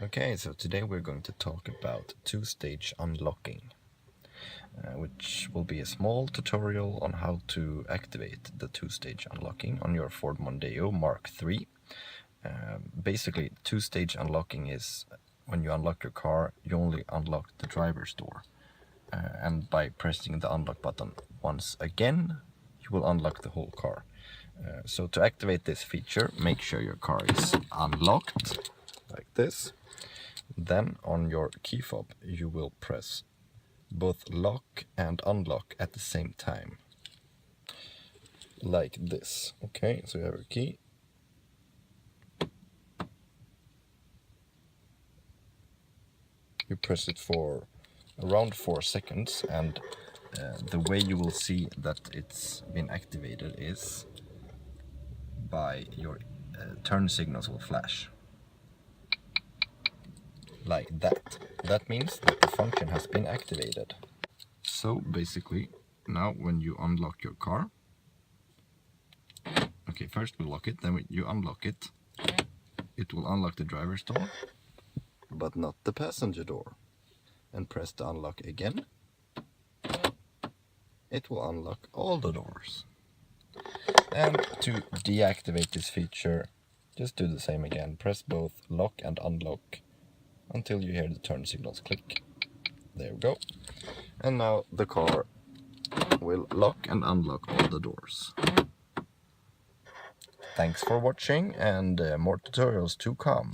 Okay, so today we're going to talk about two-stage unlocking, which will be a small tutorial on how to activate the two-stage unlocking on your Ford Mondeo MK3. Basically, two-stage unlocking is when you unlock your car, you only unlock the driver's door. And by pressing the unlock button once again, you will unlock the whole car. So to activate this feature, make sure your car is unlocked, like this. Then on your key fob you will press both lock and unlock at the same time, like this. Okay, so you have your key. You press it for around 4 seconds, and the way you will see that it's been activated is by your turn signals will flash. Like that. That means that the function has been activated. So basically, now when you unlock your car, okay, first we lock it, then when you unlock it, it will unlock the driver's door, but not the passenger door. And press the unlock again, it will unlock all the doors. And to deactivate this feature, just do the same again. Press both lock and unlock until you hear the turn signals click. There we go. And now the car will lock and unlock all the doors. Thanks for watching, and more tutorials to come.